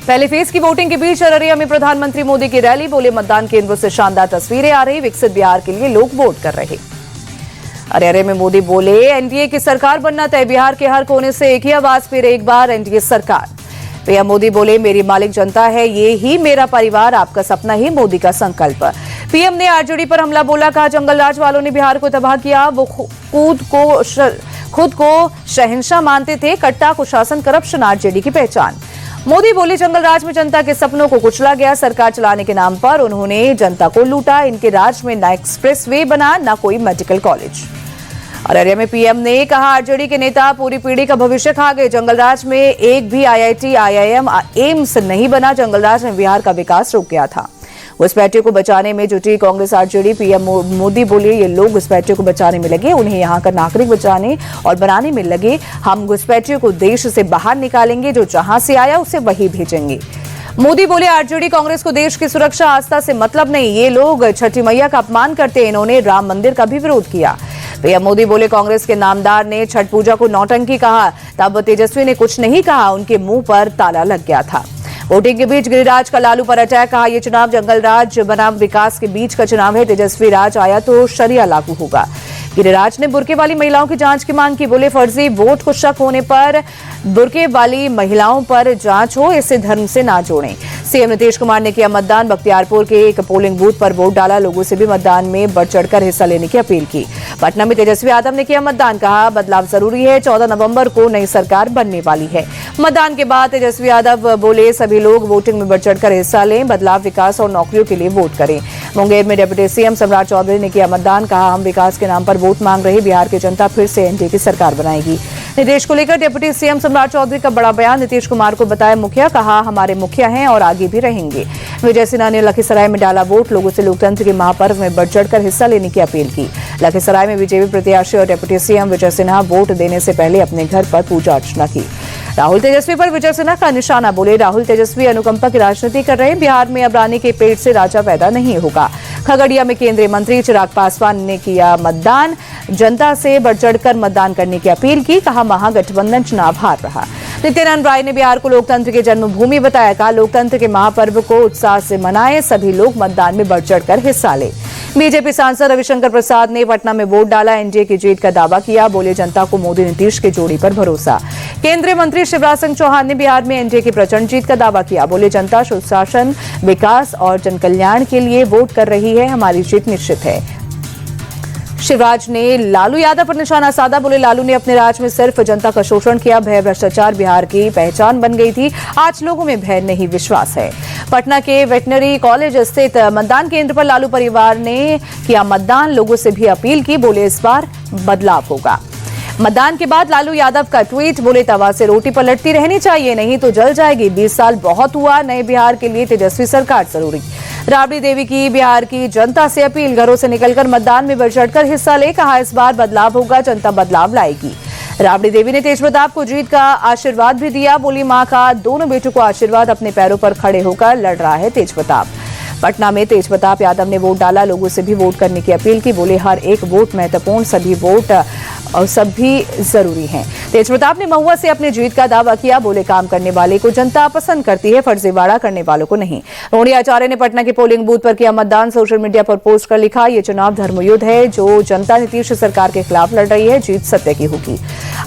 पहले फेज की वोटिंग के बीच अररिया में प्रधानमंत्री मोदी की रैली। बोले मतदान केंद्रों से शानदार तस्वीरें आ रही, विकसित बिहार के लिए लोग वोट कर रहे। अररिया में मोदी बोले एनडीए की सरकार बनना तय, बिहार के हर कोने से एक ही आवाज, फिर एक बार एनडीए सरकार। पीएम मोदी बोले मेरी मालिक जनता है, ये ही मेरा परिवार, आपका सपना ही मोदी का संकल्प। पीएम ने आरजेडी पर हमला बोला, कहा जंगलराज वालों ने बिहार को तबाह किया, वो खुद को शहंशाह मानते थे, कट्टा कुशासन करप्शन आरजेडी की पहचान। मोदी बोले जंगलराज में जनता के सपनों को कुचला गया, सरकार चलाने के नाम पर उन्होंने जनता को लूटा, इनके राज में ना एक्सप्रेस वे बना ना कोई मेडिकल कॉलेज। अररिया में पीएम ने कहा आरजेडी के नेता पूरी पीढ़ी का भविष्य खा गए, जंगलराज में एक भी आईआईटी आईआईएम एम्स नहीं बना, जंगलराज में बिहार का विकास रुक गया था। घुसपैठियों को बचाने में जुटी कांग्रेस आरजेडी। पीएम मोदी बोले ये लोग घुसपैठियों को बचाने में लगे, उन्हें यहाँ का नागरिक बचाने और बनाने में लगे। हम घुसपैठियों को देश से बाहर निकालेंगे, जो जहां से आया उसे वही भेजेंगे। मोदी बोले आरजेडी कांग्रेस को देश की सुरक्षा आस्था से मतलब नहीं, ये लोग छठी मैया का अपमान करते हैं, इन्होंने राम मंदिर का भी विरोध किया। पीएम मोदी बोले कांग्रेस के नामदार ने छठ पूजा को नौटंकी कहा, तब तेजस्वी ने कुछ नहीं कहा, उनके मुंह पर ताला लग गया था। वोटिंग के बीच गिरिराज का लालू पर अटैक, कहा यह चुनाव जंगलराज बनाम विकास के बीच का चुनाव है, तेजस्वी राज आया तो शरिया लागू होगा। गिरिराज ने बुर्के वाली महिलाओं की जांच की मांग की, बोले फर्जी वोट को शक होने पर बुर्के वाली महिलाओं पर जांच हो, इसे धर्म से ना जोड़ें। सीएम नीतीश कुमार ने किया मतदान, बख्तियारपुर के एक पोलिंग बूथ पर वोट डाला, लोगों से भी मतदान में बढ़ चढ़कर हिस्सा लेने की अपील की। पटना में तेजस्वी यादव ने किया मतदान, कहा बदलाव जरूरी है, 14 नवंबर को नई सरकार बनने वाली है। मतदान के बाद तेजस्वी यादव बोले सभी लोग वोटिंग में बढ़ चढ़कर हिस्सा लें, बदलाव, विकास और नौकरियों के लिए वोट करें। मुंगेर में डिप्टी सीएम सम्राट चौधरी ने किया मतदान, कहा हम विकास के नाम पर वोट मांग रहे, बिहार की जनता फिर से एनडीए की सरकार बनाएगी। नीतीश को लेकर डिप्टी सीएम सम्राट चौधरी का बड़ा बयान, नीतीश कुमार को बताया मुखिया, कहा हमारे मुखिया हैं और आगे भी रहेंगे। विजय सिन्हा ने लखीसराय में डाला वोट, लोगों से लोकतंत्र के महापर्व में बढ़ चढ़कर हिस्सा लेने की अपील की। लखीसराय में बीजेपी प्रत्याशी और deputy CM Vijay Sinha vote देने से पहले अपने घर पर पूजा अर्चना की। राहुल तेजस्वी पर विजय सिन्हा का निशाना, बोले राहुल तेजस्वी अनुकंपा की राजनीति कर रहे हैं, बिहार में अब रानी के पेट से राजा पैदा नहीं होगा। खगड़िया में केंद्रीय मंत्री चिराग पासवान ने किया मतदान, जनता से बढ़ चढ़कर मतदान करने की अपील की, कहा महागठबंधन चुनाव हार रहा। नित्यानंद राय ने बिहार को लोकतंत्र की जन्मभूमि बताया, कहा लोकतंत्र के महापर्व को उत्साह से मनाएं, सभी लोग मतदान में बढ़ चढ़कर हिस्सा लें। बीजेपी सांसद रविशंकर प्रसाद ने पटना में वोट डाला, एनडीए की जीत का दावा किया, बोले जनता को मोदी नीतीश की जोड़ी पर भरोसा। केंद्रीय मंत्री शिवराज सिंह चौहान ने बिहार में एनडीए की प्रचंड जीत का दावा किया, बोले जनता सुशासन, विकास और जनकल्याण के लिए वोट कर रही है, हमारी जीत निश्चित है। शिवराज ने लालू यादव पर निशाना साधा, बोले लालू ने अपने राज में सिर्फ जनता का शोषण किया, भय भ्रष्टाचार बिहार की पहचान बन गई थी, आज लोगों में भय नहीं विश्वास है। पटना के वेटनरी कॉलेज स्थित मतदान केंद्र पर लालू परिवार ने किया मतदान, लोगों से भी अपील की, बोले इस बार बदलाव होगा। मतदान के बाद लालू यादव का ट्वीट, बोले तवा से रोटी पलटती रहनी चाहिए, नहीं तो जल जाएगी, 20 साल बहुत हुआ, नए बिहार के लिए तेजस्वी सरकार जरूरी। राबड़ी देवी की बिहार की जनता से अपील, घरों से निकलकर मतदान में बढ़ चढ़कर हिस्सा ले, कहा इस बार बदलाव होगा, जनता बदलाव लाएगी। राबड़ी देवी ने तेज प्रताप को जीत का आशीर्वाद भी दिया, बोली मां का दोनों बेटों को आशीर्वाद, अपने पैरों पर खड़े होकर लड़ रहा है तेज प्रताप। पटना में तेज प्रताप यादव ने वोट डाला, लोगों से भी वोट करने की अपील की, बोले हर एक वोट महत्वपूर्ण, सभी वोट और सभी जरूरी हैं। तेज प्रताप ने महुआ से अपनी जीत का दावा किया, बोले काम करने वाले को जनता पसंद करती है, फर्जीवाड़ा करने वालों को नहीं। रोहणी आचार्य ने पटना के पोलिंग बूथ पर किया मतदान, सोशल मीडिया पर पोस्ट कर लिखा ये चुनाव धर्मयुद्ध है, जो जनता नीतीश सरकार के खिलाफ लड़ रही है, जीत सत्य की होगी।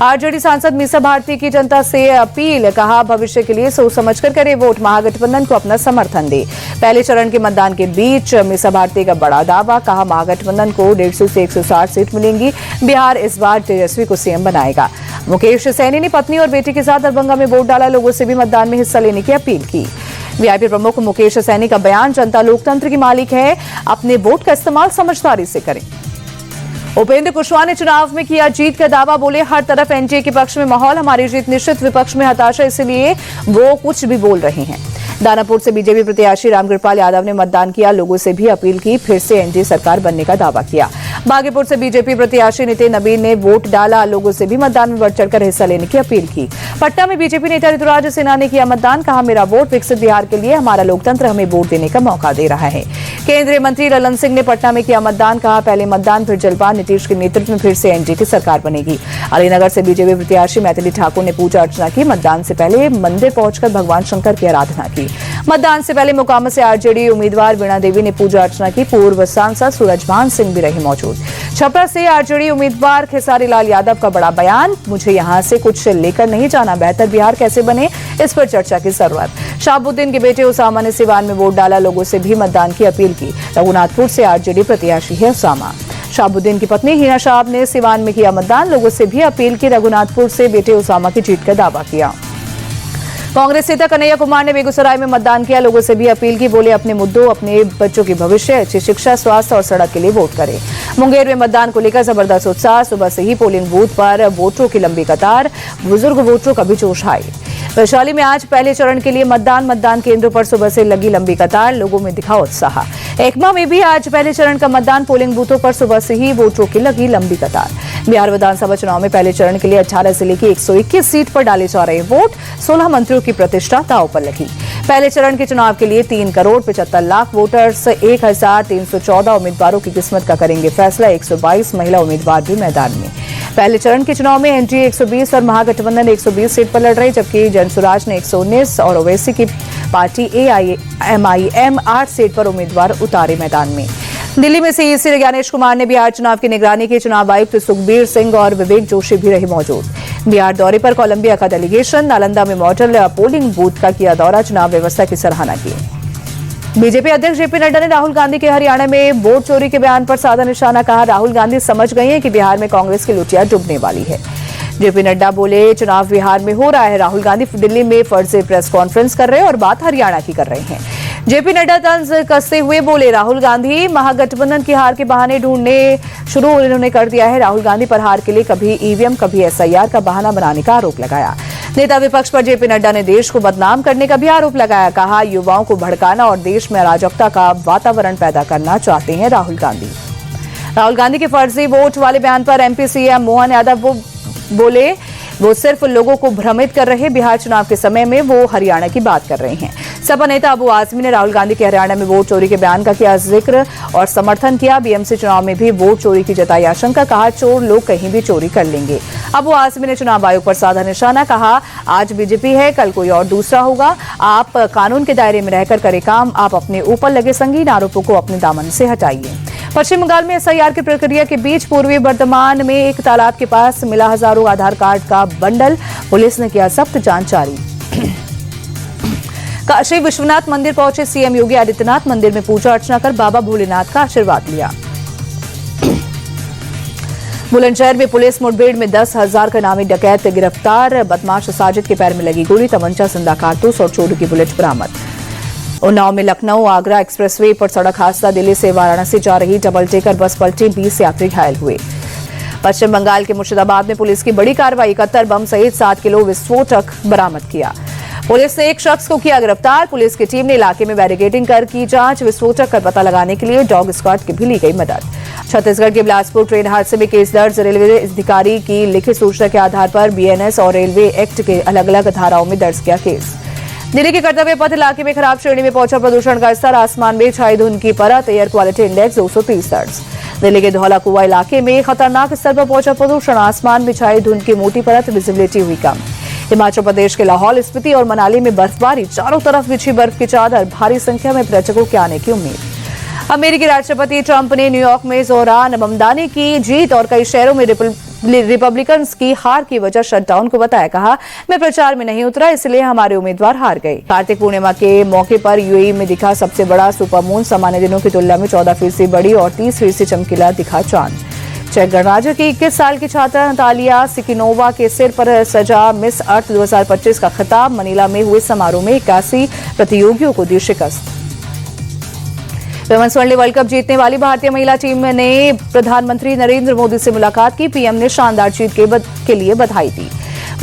आरजेडी सांसद मीसा भारती की जनता से अपील, कहा भविष्य के लिए सोच समझकर करे वोट, महागठबंधन को अपना समर्थन दे। पहले चरण के मतदान के बीच मीसा भारती का बड़ा दावा, कहा महागठबंधन को 150 से 160 सीट मिलेंगी, बिहार इस बार तेजस्वी को सीएम बनाएगा। मुकेश सैनी ने पत्नी और बेटी के साथ दरभंगा में वोट डाला, लोगों से भी मतदान में हिस्सा लेने की अपील की। वीआईपी प्रमुख मुकेश सैनी का बयान, जनता लोकतंत्र की मालिक है, अपने वोट का इस्तेमाल समझदारी से करें। उपेंद्र कुशवाहा ने चुनाव में किया जीत का दावा, बोले हर तरफ एनडीए के पक्ष में माहौल, हमारी जीत निश्चित, विपक्ष में हताशा, इसलिए वो कुछ भी बोल रहे हैं। दानापुर से बीजेपी प्रत्याशी रामकृपाल यादव ने मतदान किया, लोगों से भी अपील की, फिर से एनडीए सरकार बनने का दावा किया। बागीपुर से बीजेपी प्रत्याशी नितिन नबीन ने वोट डाला, लोगों से भी मतदान में बढ़ चढ़कर हिस्सा लेने की अपील की। पटना में बीजेपी नेता ऋतुराज सिन्हा ने किया मतदान, कहा मेरा वोट विकसित बिहार के लिए, हमारा लोकतंत्र हमें वोट देने का मौका दे रहा है। केंद्रीय मंत्री ललन सिंह ने पटना में किया मतदान, कहा पहले मतदान फिर जलपान, नीतीश के नेतृत्व में फिर से एनडीए की सरकार बनेगी। अलीनगर से बीजेपी प्रत्याशी मैथिली ठाकुर ने पूजा अर्चना की, मतदान से पहले मंदिर पहुंचकर भगवान शंकर की आराधना की। मतदान से पहले मोकामा से आरजेडी उम्मीदवार वीणा देवी ने पूजा अर्चना की, पूर्व सांसद सूरजभान सिंह भी रहे मौजूद। छपरा से आरजेडी उम्मीदवार खेसारी लाल यादव का बड़ा बयान, मुझे यहां से कुछ लेकर नहीं जाना, बेहतर बिहार कैसे बने इस पर चर्चा की जरूरत। शाहबुद्दीन के बेटे उसामा ने सिवान में वोट डाला, लोगों से भी मतदान की अपील की। रघुनाथपुर से आरजेडी प्रत्याशी है उसामा। शाहबुद्दीन की पत्नी हिना शाह ने सिवान में किया मतदान, लोगों से भी अपील की। रघुनाथपुर से बेटे उसामा की जीत का दावा किया। कांग्रेस नेता कन्हैया कुमार ने बेगूसराय में मतदान किया, लोगों से भी अपील की, बोले अपने मुद्दों, अपने बच्चों के भविष्य, अच्छी शिक्षा, स्वास्थ्य और सड़क के लिए वोट करें। मुंगेर में मतदान को लेकर जबरदस्त उत्साह, सुबह से ही पोलिंग बूथ पर वोटरों की लंबी कतार, बुजुर्ग वोटरों का भी जोश है। वैशाली में आज पहले चरण के लिए मतदान केंद्रों पर सुबह से लगी लंबी कतार, लोगों में दिखा उत्साह। एकमा में भी आज पहले चरण का मतदान, पोलिंग बूथों पर सुबह से ही वोटरों की लगी लंबी कतार। बिहार विधानसभा चुनाव में पहले चरण के लिए 18 जिले की 121 सीट पर डाले जा रहे वोट, 16 मंत्रियों की प्रतिष्ठा दांव पर लगी। पहले चरण के चुनाव के लिए 3 करोड़ 75 लाख वोटर्स, 1314 उम्मीदवारों की किस्मत का करेंगे फैसला, 122 महिला उम्मीदवार भी मैदान में। पहले चरण के चुनाव में एनडीए 120 और महागठबंधन 120 सीट पर लड़ रहे, जबकि जनसुराज ने 119 और ओवैसी की पार्टी एआईएमआईएम 8 सीट पर उम्मीदवार उतारे मैदान में। दिल्ली में सीईसी ज्ञानेश कुमार ने बिहार चुनाव की निगरानी की, चुनाव आयुक्त सुखबीर सिंह और विवेक जोशी भी रहे मौजूद। बिहार दौरे पर कोलंबिया का डेलीगेशन, नालंदा में मॉडल पोलिंग बूथ का किया दौरा, चुनाव व्यवस्था की सराहना की। बीजेपी अध्यक्ष जेपी नड्डा ने राहुल गांधी के हरियाणा में वोट चोरी के बयान पर साधा निशाना, कहा राहुल गांधी समझ गए हैं कि बिहार में कांग्रेस की लुटिया डूबने वाली है। जेपी नड्डा बोले चुनाव बिहार में हो रहा है, राहुल गांधी दिल्ली में फर्जी प्रेस कॉन्फ्रेंस कर रहे हैं और बात हरियाणा की कर रहे हैं। जेपी नड्डा तंज कसते हुए बोले राहुल गांधी महागठबंधन की हार के बहाने ढूंढने शुरू इन्होंने कर दिया है। राहुल गांधी पर हार के लिए कभी ईवीएम कभी एसआईआर का बहाना बनाने का आरोप लगाया। नेता विपक्ष पर जेपी नड्डा ने देश को बदनाम करने का भी आरोप लगाया, कहा युवाओं को भड़काना और देश में अराजकता का वातावरण पैदा करना चाहते हैं राहुल गांधी। राहुल गांधी के फर्जी वोट वाले बयान पर एमपी सीएम मोहन यादव बोले वो सिर्फ लोगों को भ्रमित कर रहे, बिहार चुनाव के समय में वो हरियाणा की बात कर रहे हैं। सपा नेता अबू आजमी ने राहुल गांधी के हरियाणा में वोट चोरी के बयान का किया जिक्र और समर्थन किया। बीएमसी चुनाव में भी वोट चोरी की जताई आशंका, कहा चोर लोग कहीं भी चोरी कर लेंगे। अबू आजमी ने चुनाव आयोग पर साधा निशाना, कहा आज बीजेपी है कल कोई और दूसरा होगा, आप कानून के दायरे में रहकर करें काम, आप अपने ऊपर लगे संगीन आरोपों को अपने दामन से हटाइए। पश्चिम बंगाल में एसआईआर की प्रक्रिया के बीच पूर्वी बर्धमान में एक तालाब के पास मिला हजारों आधार कार्ड का बंडल, पुलिस ने किया जब्त, जांच जारी। काशी विश्वनाथ मंदिर पहुंचे सीएम योगी आदित्यनाथ, मंदिर में पूजा अर्चना कर बाबा भोलेनाथ का आशीर्वाद लिया। बुलंदशहर में पुलिस मुठभेड़ में 10,000 का नामी डकैत गिरफ्तार, बदमाश साजिद के पैर में लगी गोली, तमंचा, जिंदा कारतूस और चोरी की बुलेट बरामद। उन्नाव में लखनऊ आगरा एक्सप्रेसवे पर सड़क हादसा, दिल्ली से वाराणसी जा रही डबल डेकर बस पलटी, 20 यात्री घायल हुए। पश्चिम बंगाल के मुर्शिदाबाद में पुलिस की बड़ी कार्रवाई, 71 बम सहित 7 किलो विस्फोटक बरामद किया। पुलिस ने एक शख्स को किया गिरफ्तार, पुलिस की टीम ने इलाके में बैरिकेडिंग कर की जांच, विस्फोटक का पता लगाने के लिए डॉग स्क्वाड की भी ली गई मदद। छत्तीसगढ़ के बिलासपुर ट्रेन हादसे में केस दर्ज, रेलवे अधिकारी की लिखित सूचना के आधार पर बीएनएस और रेलवे एक्ट के अलग अलग धाराओं में दर्ज किया केस। दिल्ली के कर्तव्य पथ इलाके में खराब श्रेणी में पहुंचा प्रदूषण का स्तर, आसमान में छाई धुंध की परत, एयर क्वालिटी इंडेक्स 230 दर्ज। दिल्ली के धौला कुआं इलाके में खतरनाक स्तर पर पहुंचा प्रदूषण, आसमान में छाई धुंध की मोटी परत, विजिबिलिटी हुई कम। हिमाचल प्रदेश के लाहौल स्पीति और मनाली में बर्फबारी, चारों तरफ बिछी बर्फ की चादर, भारी संख्या में पर्यटकों के आने की उम्मीद। अमेरिकी राष्ट्रपति ट्रंप ने न्यूयॉर्क में जोहरान ममदानी की जीत और कई शहरों में रिपब्लिकन्स की हार की वजह शटडाउन को बताया, कहा मैं प्रचार में नहीं उतरा इसलिए हमारे उम्मीदवार हार गए। कार्तिक पूर्णिमा के मौके पर यूएई में दिखा सबसे बड़ा सुपरमून, सामान्य दिनों की तुलना में 14% बड़ी और 30% चमकीला दिखा चांद। चेक गणराज्य की 21 साल की छात्रा नतालिया सिकिनोवा के सिर पर सजा मिस अर्थ 2025 का खिताब, मनीला में हुए समारोह में 81 प्रतियोगियों को दी शिकस्त। विमेंस वनडे वर्ल्ड कप जीतने वाली भारतीय महिला टीम ने प्रधानमंत्री नरेंद्र मोदी से मुलाकात की, पीएम ने शानदार जीत के लिए बधाई दी।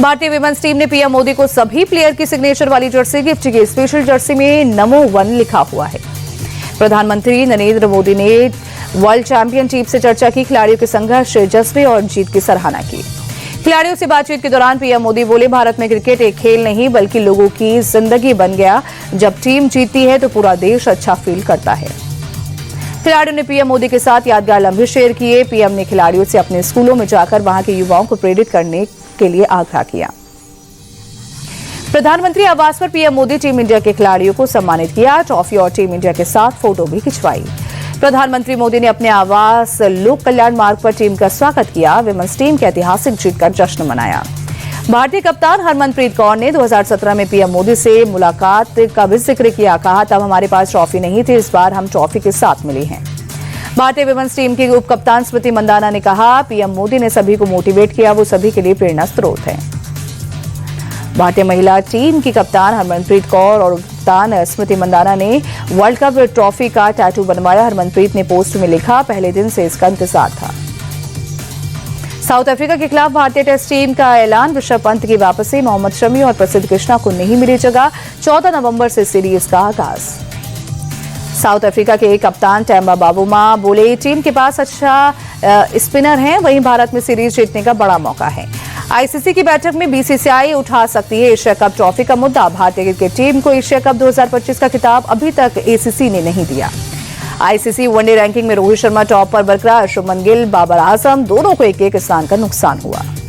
भारतीय विमेंस टीम ने पीएम मोदी को सभी प्लेयर की सिग्नेचर वाली जर्सी गिफ्ट की, स्पेशल जर्सी में नमो 1 लिखा हुआ है। प्रधानमंत्री नरेंद्र मोदी ने वर्ल्ड चैंपियनशिप से चर्चा की, खिलाड़ियों के संघर्ष, जज्बे और जीत की सराहना की। खिलाड़ियों से बातचीत के दौरान पीएम मोदी बोले, भारत में क्रिकेट एक खेल नहीं बल्कि लोगों की जिंदगी बन गया। जब टीम जीतती है तो पूरा देश अच्छा फील करता है। खिलाड़ियों ने पीएम मोदी के साथ यादगार लम्हे शेयर किए। पीएम ने खिलाड़ियों से अपने स्कूलों में जाकर वहां के युवाओं को प्रेरित करने के लिए आग्रह किया। प्रधानमंत्री आवास पर पीएम मोदी टीम इंडिया के खिलाड़ियों को सम्मानित किया। ट्रॉफी और टीम इंडिया के साथ फोटो भी खिंचवाई। प्रधानमंत्री मोदी ने अपने आवास लोक कल्याण मार्ग पर टीम का स्वागत किया। विमेंस टीम की ऐतिहासिक जीत का जश्न मनाया। भारतीय कप्तान हरमनप्रीत कौर ने 2017 में पीएम मोदी से मुलाकात का भी जिक्र किया। कहा, तब हमारे पास ट्रॉफी नहीं थी, इस बार हम ट्रॉफी के साथ मिले हैं। भारतीय विमेंस टीम की उप कप्तान स्मृति मंदाना ने कहा, पीएम मोदी ने सभी को मोटिवेट किया, वो सभी के लिए प्रेरणा स्रोत है। भारतीय महिला टीम की कप्तान हरमनप्रीत कौर और कप्तान स्मृति मंदाना ने वर्ल्ड कप ट्रॉफी का टैटू बनवाया। हरमनप्रीत ने पोस्ट में लिखा, पहले दिन से इसका इंतजार था। साउथ अफ्रीका के खिलाफ भारतीय टेस्ट टीम का ऐलान, ऋषभ पंत की वापसी, मोहम्मद शमी और प्रसिद्ध कृष्णा को नहीं मिली जगह। 14 नवंबर से सीरीज का आगाज। साउथ अफ्रीका के कप्तान टेम्बा बावुमा बोले, टीम के पास अच्छा स्पिनर हैं, वहीं भारत में सीरीज जीतने का बड़ा मौका है। आईसीसी की बैठक में बीसीसीआई उठा सकती है एशिया कप ट्रॉफी का मुद्दा। भारतीय क्रिकेट टीम को एशिया कप 2025 का खिताब अभी तक एसीसी ने नहीं दिया। आईसीसी वनडे रैंकिंग में रोहित शर्मा टॉप पर बरकरार। शुभमन गिल, बाबर आजम दोनों को एक-एक स्थान का नुकसान हुआ।